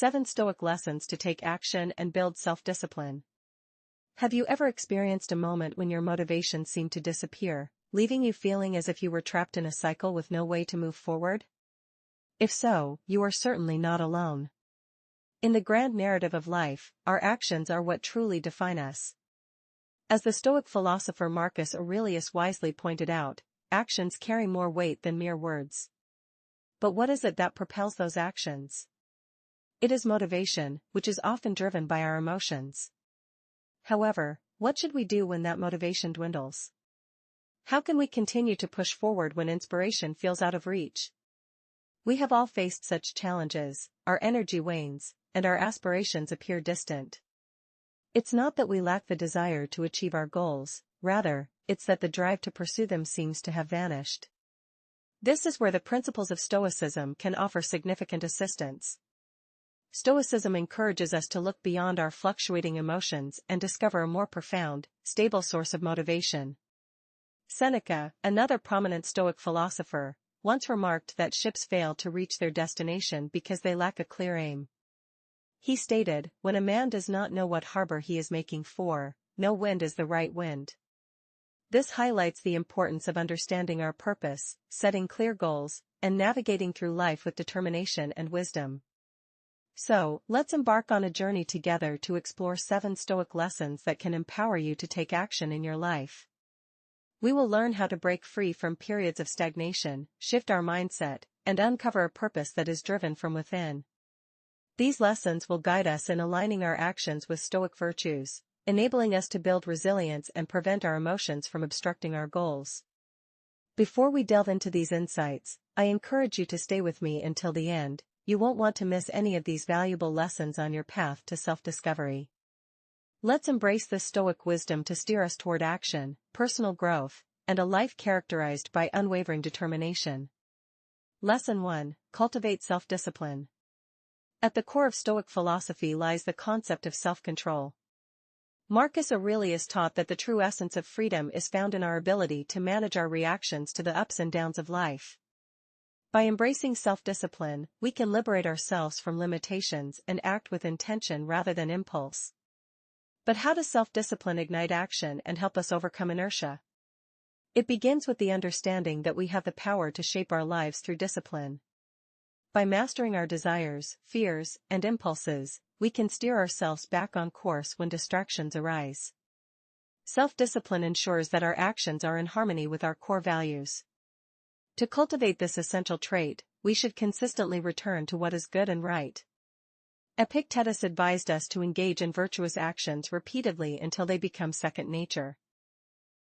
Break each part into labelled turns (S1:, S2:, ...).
S1: 7 Stoic lessons to take action and build self-discipline. Have you ever experienced a moment when your motivation seemed to disappear, leaving you feeling as if you were trapped in a cycle with no way to move forward? If so, you are certainly not alone. In the grand narrative of life, our actions are what truly define us. As the Stoic philosopher Marcus Aurelius wisely pointed out, actions carry more weight than mere words. But what is it that propels those actions? It is motivation, which is often driven by our emotions. However, what should we do when that motivation dwindles? How can we continue to push forward when inspiration feels out of reach? We have all faced such challenges, our energy wanes, and our aspirations appear distant. It's not that we lack the desire to achieve our goals, rather, it's that the drive to pursue them seems to have vanished. This is where the principles of Stoicism can offer significant assistance. Stoicism encourages us to look beyond our fluctuating emotions and discover a more profound, stable source of motivation. Seneca, another prominent Stoic philosopher, once remarked that ships fail to reach their destination because they lack a clear aim. He stated, "When a man does not know what harbor he is making for, no wind is the right wind." This highlights the importance of understanding our purpose, setting clear goals, and navigating through life with determination and wisdom. So, let's embark on a journey together to explore 7 Stoic lessons that can empower you to take action in your life. We will learn how to break free from periods of stagnation, shift our mindset, and uncover a purpose that is driven from within. These lessons will guide us in aligning our actions with Stoic virtues, enabling us to build resilience and prevent our emotions from obstructing our goals. Before we delve into these insights, I encourage you to stay with me until the end. You won't want to miss any of these valuable lessons on your path to self-discovery. Let's embrace this Stoic wisdom to steer us toward action, personal growth, and a life characterized by unwavering determination. Lesson 1: Cultivate self-discipline. At the core of Stoic philosophy lies the concept of self-control. Marcus Aurelius taught that the true essence of freedom is found in our ability to manage our reactions to the ups and downs of life. By embracing self-discipline, we can liberate ourselves from limitations and act with intention rather than impulse. But how does self-discipline ignite action and help us overcome inertia? It begins with the understanding that we have the power to shape our lives through discipline. By mastering our desires, fears, and impulses, we can steer ourselves back on course when distractions arise. Self-discipline ensures that our actions are in harmony with our core values. To cultivate this essential trait, we should consistently return to what is good and right. Epictetus advised us to engage in virtuous actions repeatedly until they become second nature.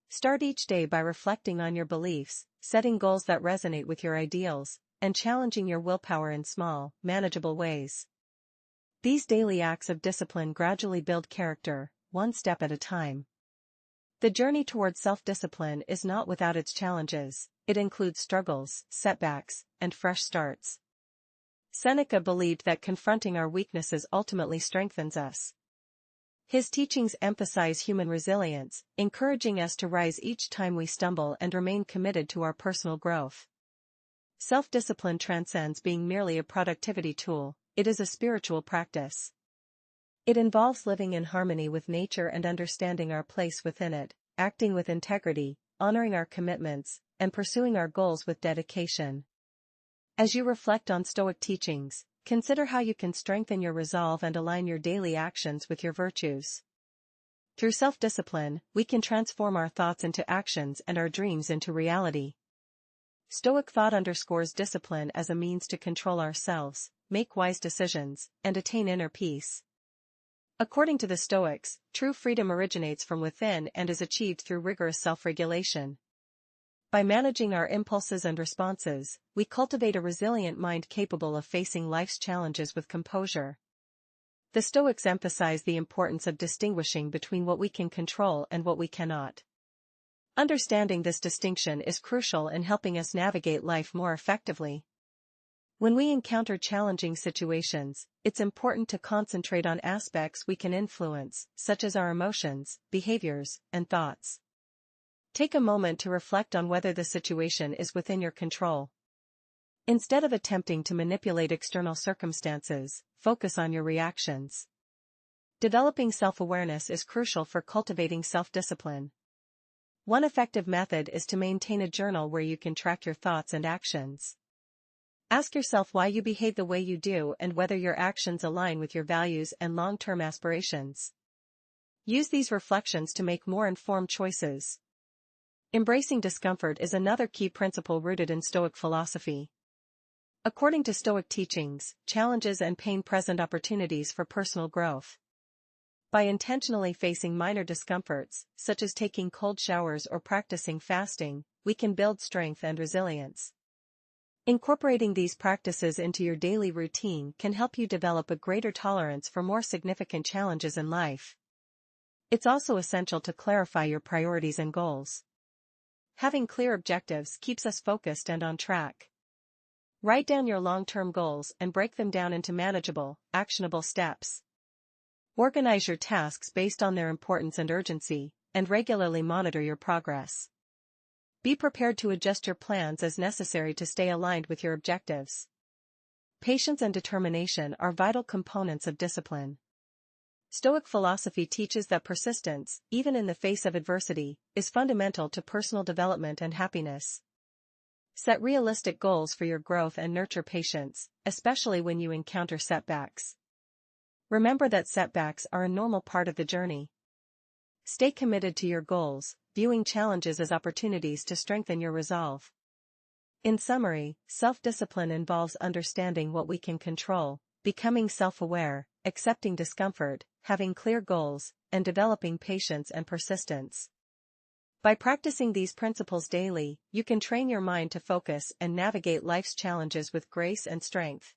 S1: Start each day by reflecting on your beliefs, setting goals that resonate with your ideals, and challenging your willpower in small, manageable ways. These daily acts of discipline gradually build character, one step at a time. The journey towards self-discipline is not without its challenges. It includes struggles, setbacks, and fresh starts. Seneca believed that confronting our weaknesses ultimately strengthens us. His teachings emphasize human resilience, encouraging us to rise each time we stumble and remain committed to our personal growth. Self-discipline transcends being merely a productivity tool, it is a spiritual practice. It involves living in harmony with nature and understanding our place within it, acting with integrity, honoring our commitments, and pursuing our goals with dedication. As you reflect on Stoic teachings, consider how you can strengthen your resolve and align your daily actions with your virtues. Through self-discipline, we can transform our thoughts into actions and our dreams into reality. Stoic thought underscores discipline as a means to control ourselves, make wise decisions, and attain inner peace. According to the Stoics, true freedom originates from within and is achieved through rigorous self-regulation. By managing our impulses and responses, we cultivate a resilient mind capable of facing life's challenges with composure. The Stoics emphasize the importance of distinguishing between what we can control and what we cannot. Understanding this distinction is crucial in helping us navigate life more effectively. When we encounter challenging situations, it's important to concentrate on aspects we can influence, such as our emotions, behaviors, and thoughts. Take a moment to reflect on whether the situation is within your control. Instead of attempting to manipulate external circumstances, focus on your reactions. Developing self-awareness is crucial for cultivating self-discipline. One effective method is to maintain a journal where you can track your thoughts and actions. Ask yourself why you behave the way you do and whether your actions align with your values and long-term aspirations. Use these reflections to make more informed choices. Embracing discomfort is another key principle rooted in Stoic philosophy. According to Stoic teachings, challenges and pain present opportunities for personal growth. By intentionally facing minor discomforts, such as taking cold showers or practicing fasting, we can build strength and resilience. Incorporating these practices into your daily routine can help you develop a greater tolerance for more significant challenges in life. It's also essential to clarify your priorities and goals. Having clear objectives keeps us focused and on track. Write down your long-term goals and break them down into manageable, actionable steps. Organize your tasks based on their importance and urgency, and regularly monitor your progress. Be prepared to adjust your plans as necessary to stay aligned with your objectives. Patience and determination are vital components of discipline. Stoic philosophy teaches that persistence, even in the face of adversity, is fundamental to personal development and happiness. Set realistic goals for your growth and nurture patience, especially when you encounter setbacks. Remember that setbacks are a normal part of the journey. Stay committed to your goals, viewing challenges as opportunities to strengthen your resolve. In summary, self-discipline involves understanding what we can control, becoming self-aware, accepting discomfort, having clear goals, and developing patience and persistence. By practicing these principles daily, you can train your mind to focus and navigate life's challenges with grace and strength.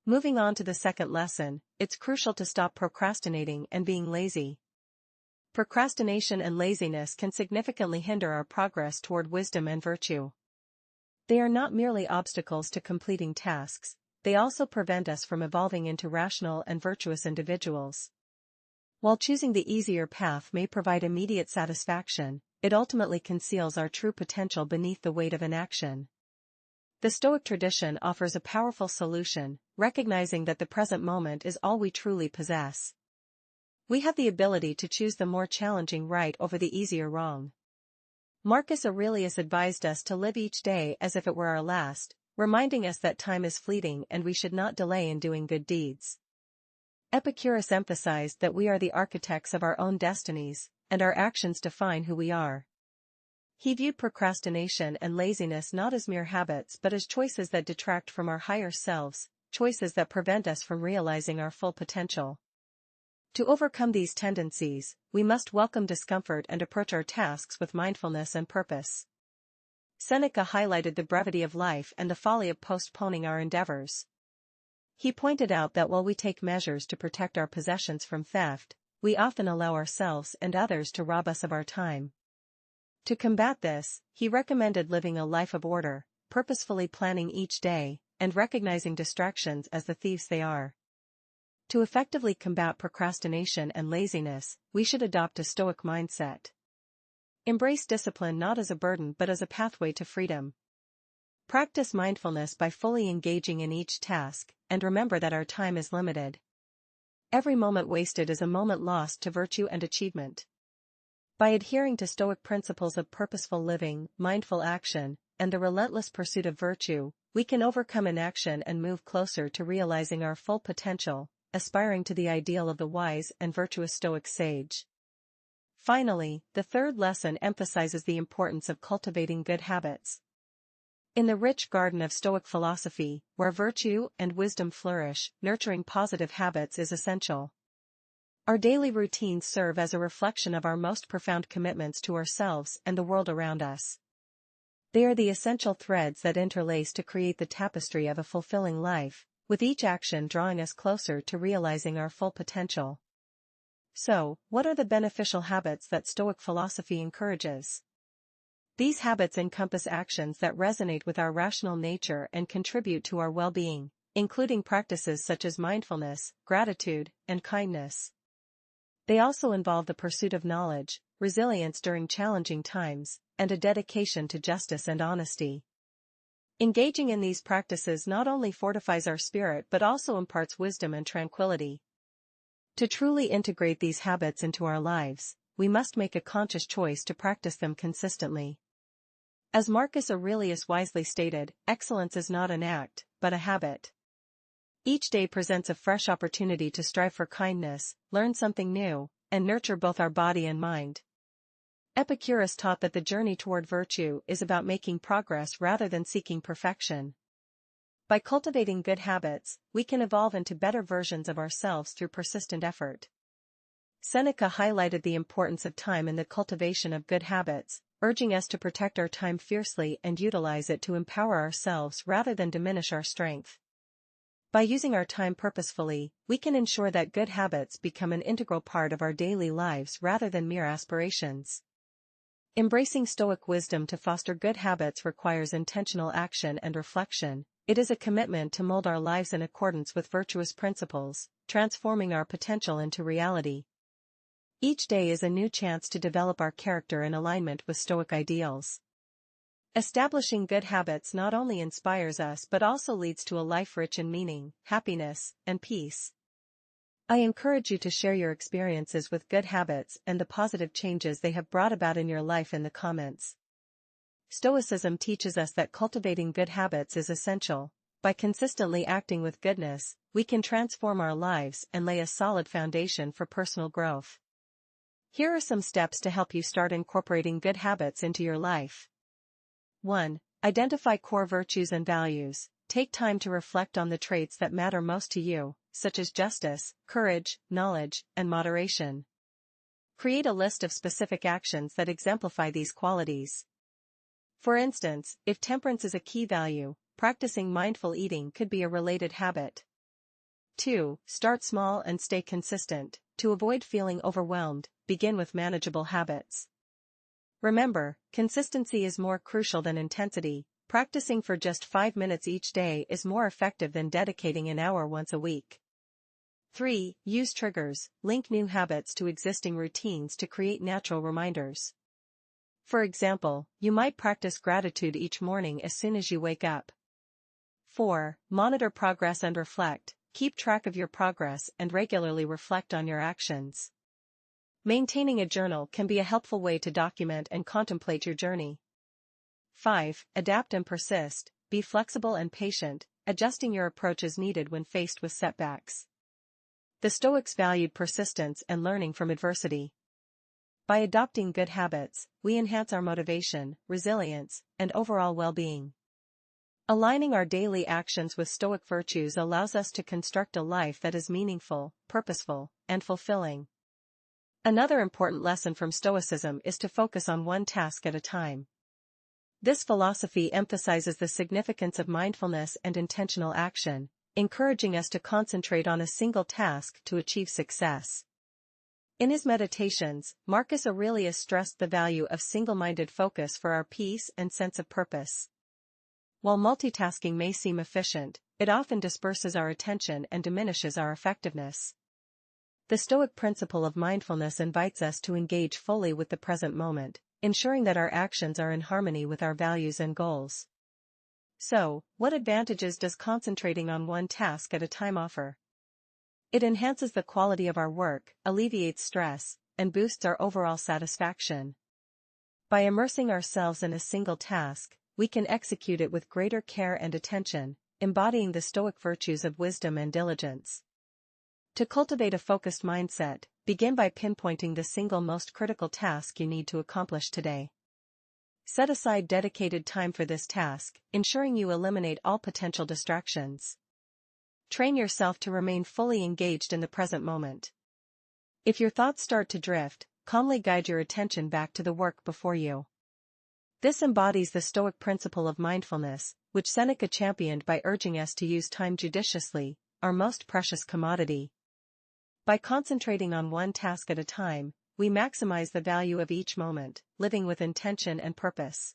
S1: Moving on to the second lesson, it's crucial to stop procrastinating and being lazy. Procrastination and laziness can significantly hinder our progress toward wisdom and virtue. They are not merely obstacles to completing tasks, they also prevent us from evolving into rational and virtuous individuals. While choosing the easier path may provide immediate satisfaction, it ultimately conceals our true potential beneath the weight of inaction. The Stoic tradition offers a powerful solution, recognizing that the present moment is all we truly possess. We have the ability to choose the more challenging right over the easier wrong. Marcus Aurelius advised us to live each day as if it were our last, reminding us that time is fleeting and we should not delay in doing good deeds. Epicurus emphasized that we are the architects of our own destinies, and our actions define who we are. He viewed procrastination and laziness not as mere habits but as choices that detract from our higher selves, choices that prevent us from realizing our full potential. To overcome these tendencies, we must welcome discomfort and approach our tasks with mindfulness and purpose. Seneca highlighted the brevity of life and the folly of postponing our endeavors. He pointed out that while we take measures to protect our possessions from theft, we often allow ourselves and others to rob us of our time. To combat this, he recommended living a life of order, purposefully planning each day, and recognizing distractions as the thieves they are. To effectively combat procrastination and laziness, we should adopt a Stoic mindset. Embrace discipline not as a burden but as a pathway to freedom. Practice mindfulness by fully engaging in each task, and remember that our time is limited. Every moment wasted is a moment lost to virtue and achievement. By adhering to Stoic principles of purposeful living, mindful action, and the relentless pursuit of virtue, we can overcome inaction and move closer to realizing our full potential, aspiring to the ideal of the wise and virtuous Stoic sage. Finally, the third lesson emphasizes the importance of cultivating good habits. In the rich garden of Stoic philosophy, where virtue and wisdom flourish, nurturing positive habits is essential. Our daily routines serve as a reflection of our most profound commitments to ourselves and the world around us. They are the essential threads that interlace to create the tapestry of a fulfilling life, with each action drawing us closer to realizing our full potential. So, what are the beneficial habits that Stoic philosophy encourages? These habits encompass actions that resonate with our rational nature and contribute to our well-being, including practices such as mindfulness, gratitude, and kindness. They also involve the pursuit of knowledge, resilience during challenging times, and a dedication to justice and honesty. Engaging in these practices not only fortifies our spirit but also imparts wisdom and tranquility. To truly integrate these habits into our lives, we must make a conscious choice to practice them consistently. As Marcus Aurelius wisely stated, excellence is not an act, but a habit. Each day presents a fresh opportunity to strive for kindness, learn something new, and nurture both our body and mind. Epicurus taught that the journey toward virtue is about making progress rather than seeking perfection. By cultivating good habits, we can evolve into better versions of ourselves through persistent effort. Seneca highlighted the importance of time in the cultivation of good habits, urging us to protect our time fiercely and utilize it to empower ourselves rather than diminish our strength. By using our time purposefully, we can ensure that good habits become an integral part of our daily lives rather than mere aspirations. Embracing Stoic wisdom to foster good habits requires intentional action and reflection. It is a commitment to mold our lives in accordance with virtuous principles, transforming our potential into reality. Each day is a new chance to develop our character in alignment with Stoic ideals. Establishing good habits not only inspires us but also leads to a life rich in meaning, happiness, and peace. I encourage you to share your experiences with good habits and the positive changes they have brought about in your life in the comments. Stoicism teaches us that cultivating good habits is essential. By consistently acting with goodness, we can transform our lives and lay a solid foundation for personal growth. Here are some steps to help you start incorporating good habits into your life. 1. Identify core virtues and values. Take time to reflect on the traits that matter most to you, such as justice, courage, knowledge, and moderation. Create a list of specific actions that exemplify these qualities. For instance, if temperance is a key value, practicing mindful eating could be a related habit. 2. Start small and stay consistent. To avoid feeling overwhelmed, begin with manageable habits. Remember, consistency is more crucial than intensity. Practicing for just 5 minutes each day is more effective than dedicating an hour once a week. 3. Use triggers. Link new habits to existing routines to create natural reminders. For example, you might practice gratitude each morning as soon as you wake up. 4. Monitor progress and reflect. Keep track of your progress and regularly reflect on your actions. Maintaining a journal can be a helpful way to document and contemplate your journey. 5. Adapt and persist. Be flexible and patient, adjusting your approach as needed when faced with setbacks. The Stoics valued persistence and learning from adversity. By adopting good habits, we enhance our motivation, resilience, and overall well-being. Aligning our daily actions with Stoic virtues allows us to construct a life that is meaningful, purposeful, and fulfilling. Another important lesson from Stoicism is to focus on one task at a time. This philosophy emphasizes the significance of mindfulness and intentional action, encouraging us to concentrate on a single task to achieve success. In his meditations, Marcus Aurelius stressed the value of single-minded focus for our peace and sense of purpose. While multitasking may seem efficient, it often disperses our attention and diminishes our effectiveness. The Stoic principle of mindfulness invites us to engage fully with the present moment, ensuring that our actions are in harmony with our values and goals. So, what advantages does concentrating on one task at a time offer? It enhances the quality of our work, alleviates stress, and boosts our overall satisfaction. By immersing ourselves in a single task, we can execute it with greater care and attention, embodying the Stoic virtues of wisdom and diligence. To cultivate a focused mindset, begin by pinpointing the single most critical task you need to accomplish today. Set aside dedicated time for this task, ensuring you eliminate all potential distractions. Train yourself to remain fully engaged in the present moment. If your thoughts start to drift, calmly guide your attention back to the work before you. This embodies the Stoic principle of mindfulness, which Seneca championed by urging us to use time judiciously, our most precious commodity. By concentrating on one task at a time, we maximize the value of each moment, living with intention and purpose.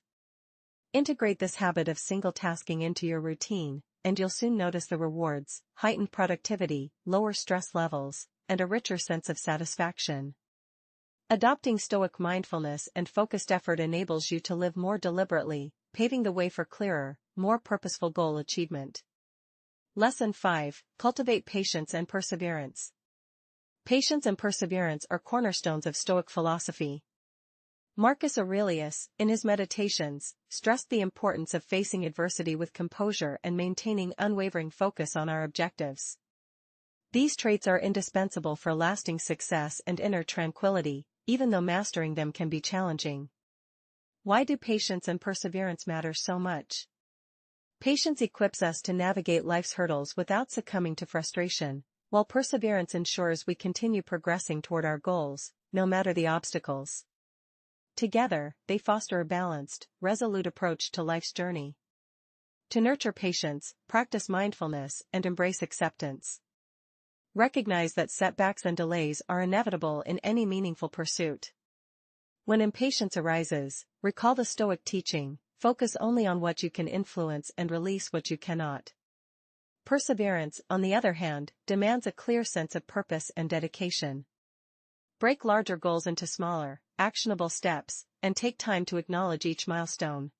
S1: Integrate this habit of single-tasking into your routine, and you'll soon notice the rewards: heightened productivity, lower stress levels, and a richer sense of satisfaction. Adopting Stoic mindfulness and focused effort enables you to live more deliberately, paving the way for clearer, more purposeful goal achievement. Lesson 5. Cultivate patience and perseverance. Patience and perseverance are cornerstones of Stoic philosophy. Marcus Aurelius, in his Meditations, stressed the importance of facing adversity with composure and maintaining unwavering focus on our objectives. These traits are indispensable for lasting success and inner tranquility, even though mastering them can be challenging. Why do patience and perseverance matter so much? Patience equips us to navigate life's hurdles without succumbing to frustration, while perseverance ensures we continue progressing toward our goals, no matter the obstacles. Together, they foster a balanced, resolute approach to life's journey. To nurture patience, practice mindfulness and embrace acceptance. Recognize that setbacks and delays are inevitable in any meaningful pursuit. When impatience arises, recall the Stoic teaching, focus only on what you can influence and release what you cannot. Perseverance, on the other hand, demands a clear sense of purpose and dedication. Break larger goals into smaller, actionable steps, and take time to acknowledge each milestone.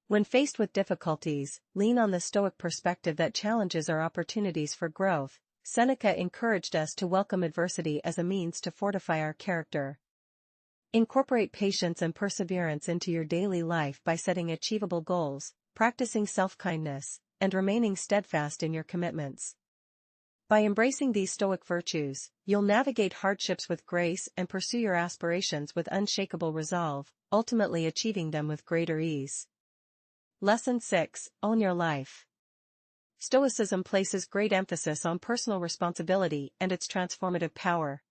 S1: When faced with difficulties, lean on the Stoic perspective that challenges are opportunities for growth. Seneca encouraged us to welcome adversity as a means to fortify our character. Incorporate patience and perseverance into your daily life by setting achievable goals, practicing self-kindness, and remaining steadfast in your commitments. By embracing these Stoic virtues, you'll navigate hardships with grace and pursue your aspirations with unshakable resolve, ultimately achieving them with greater ease. Lesson 6. Own your life. Stoicism places great emphasis on personal responsibility and its transformative power.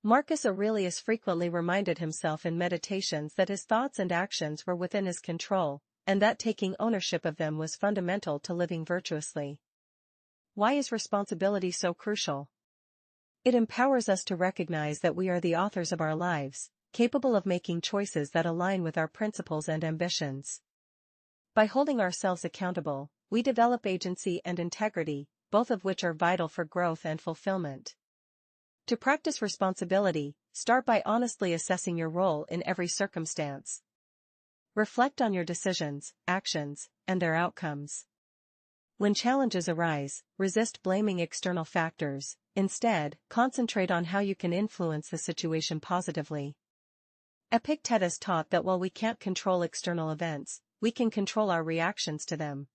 S1: Marcus Aurelius frequently reminded himself in Meditations that his thoughts and actions were within his control, and that taking ownership of them was fundamental to living virtuously. Why is responsibility so crucial? It empowers us to recognize that we are the authors of our lives, capable of making choices that align with our principles and ambitions. By holding ourselves accountable, we develop agency and integrity, both of which are vital for growth and fulfillment. To practice responsibility, start by honestly assessing your role in every circumstance. Reflect on your decisions, actions, and their outcomes. When challenges arise, resist blaming external factors. Instead, concentrate on how you can influence the situation positively. Epictetus taught that while we can't control external events, we can control our reactions to them.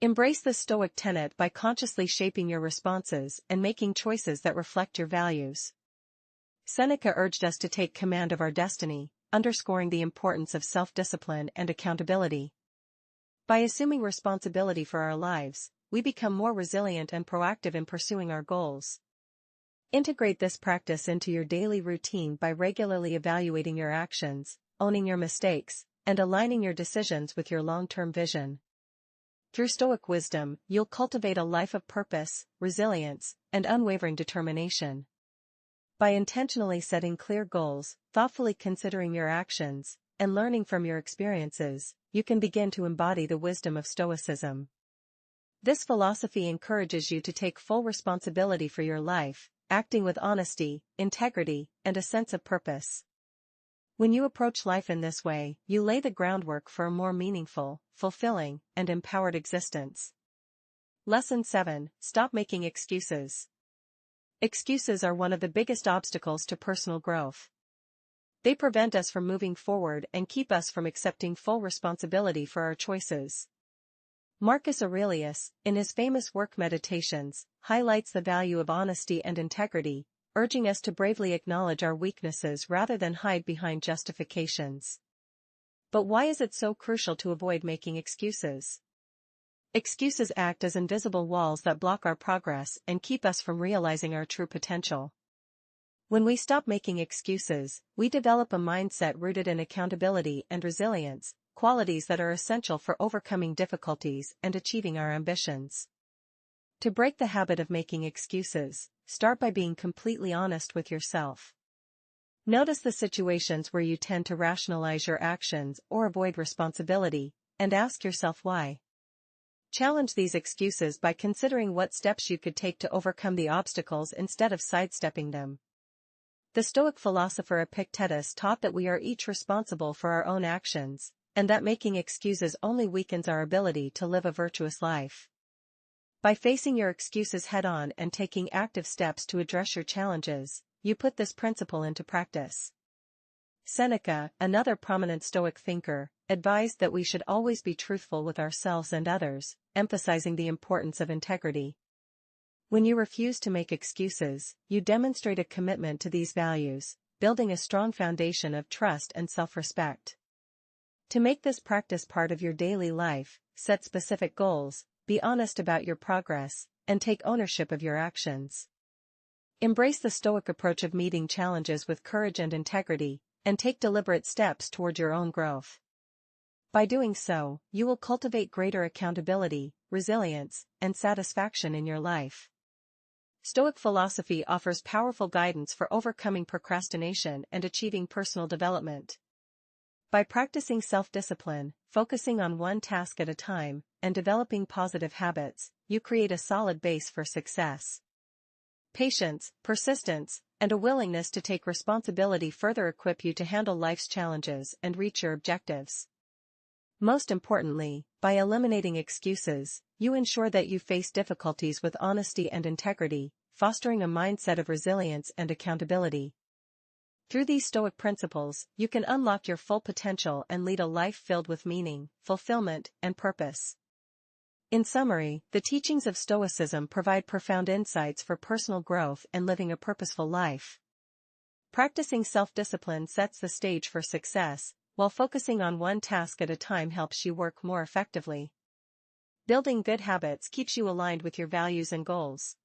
S1: Embrace the Stoic tenet by consciously shaping your responses and making choices that reflect your values. Seneca urged us to take command of our destiny, underscoring the importance of self-discipline and accountability. By assuming responsibility for our lives, we become more resilient and proactive in pursuing our goals. Integrate this practice into your daily routine by regularly evaluating your actions, owning your mistakes, and aligning your decisions with your long-term vision. Through Stoic wisdom, you'll cultivate a life of purpose, resilience, and unwavering determination. By intentionally setting clear goals, thoughtfully considering your actions, and learning from your experiences, you can begin to embody the wisdom of Stoicism. This philosophy encourages you to take full responsibility for your life, acting with honesty, integrity, and a sense of purpose. When you approach life in this way, you lay the groundwork for a more meaningful, fulfilling, and empowered existence. Lesson 7. Stop making excuses. Excuses are one of the biggest obstacles to personal growth. They prevent us from moving forward and keep us from accepting full responsibility for our choices. Marcus Aurelius, in his famous work Meditations, highlights the value of honesty and integrity, urging us to bravely acknowledge our weaknesses rather than hide behind justifications. But why is it so crucial to avoid making excuses? Excuses act as invisible walls that block our progress and keep us from realizing our true potential. When we stop making excuses, we develop a mindset rooted in accountability and resilience, qualities that are essential for overcoming difficulties and achieving our ambitions. To break the habit of making excuses, start by being completely honest with yourself. Notice the situations where you tend to rationalize your actions or avoid responsibility, and ask yourself why. Challenge these excuses by considering what steps you could take to overcome the obstacles instead of sidestepping them. The Stoic philosopher Epictetus taught that we are each responsible for our own actions, and that making excuses only weakens our ability to live a virtuous life. By facing your excuses head-on and taking active steps to address your challenges, you put this principle into practice. Seneca, another prominent Stoic thinker, advised that we should always be truthful with ourselves and others, emphasizing the importance of integrity. When you refuse to make excuses, you demonstrate a commitment to these values, building a strong foundation of trust and self-respect. To make this practice part of your daily life, set specific goals, be honest about your progress, and take ownership of your actions. Embrace the Stoic approach of meeting challenges with courage and integrity, and take deliberate steps toward your own growth. By doing so, you will cultivate greater accountability, resilience, and satisfaction in your life. Stoic philosophy offers powerful guidance for overcoming procrastination and achieving personal development. By practicing self-discipline, focusing on one task at a time, and developing positive habits, you create a solid base for success. Patience, persistence, and a willingness to take responsibility further equip you to handle life's challenges and reach your objectives. Most importantly, by eliminating excuses, you ensure that you face difficulties with honesty and integrity, fostering a mindset of resilience and accountability. Through these Stoic principles, you can unlock your full potential and lead a life filled with meaning, fulfillment, and purpose. In summary, the teachings of Stoicism provide profound insights for personal growth and living a purposeful life. Practicing self-discipline sets the stage for success, while focusing on one task at a time helps you work more effectively. Building good habits keeps you aligned with your values and goals.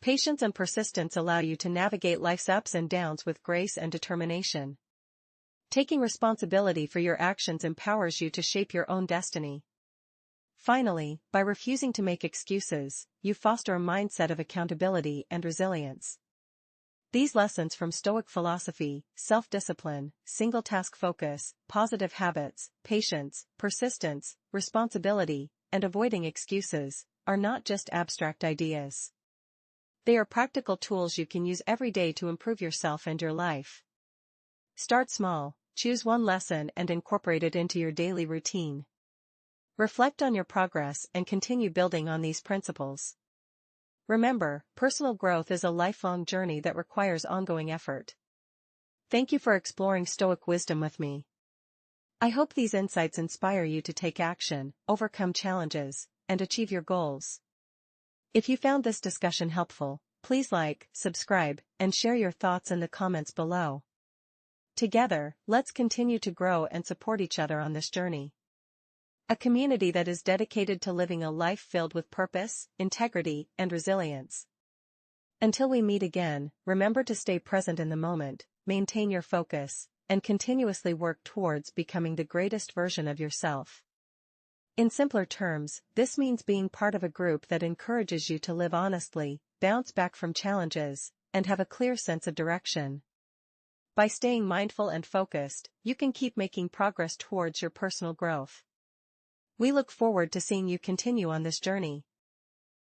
S1: Patience and persistence allow you to navigate life's ups and downs with grace and determination. Taking responsibility for your actions empowers you to shape your own destiny. Finally, by refusing to make excuses, you foster a mindset of accountability and resilience. These lessons from Stoic philosophy, self-discipline, single-task focus, positive habits, patience, persistence, responsibility, and avoiding excuses, are not just abstract ideas. They are practical tools you can use every day to improve yourself and your life. Start small, choose one lesson and incorporate it into your daily routine. Reflect on your progress and continue building on these principles. Remember, personal growth is a lifelong journey that requires ongoing effort. Thank you for exploring Stoic wisdom with me. I hope these insights inspire you to take action, overcome challenges, and achieve your goals. If you found this discussion helpful, please like, subscribe, and share your thoughts in the comments below. Together, let's continue to grow and support each other on this journey. A community that is dedicated to living a life filled with purpose, integrity, and resilience. Until we meet again, remember to stay present in the moment, maintain your focus, and continuously work towards becoming the greatest version of yourself. In simpler terms, this means being part of a group that encourages you to live honestly, bounce back from challenges, and have a clear sense of direction. By staying mindful and focused, you can keep making progress towards your personal growth. We look forward to seeing you continue on this journey.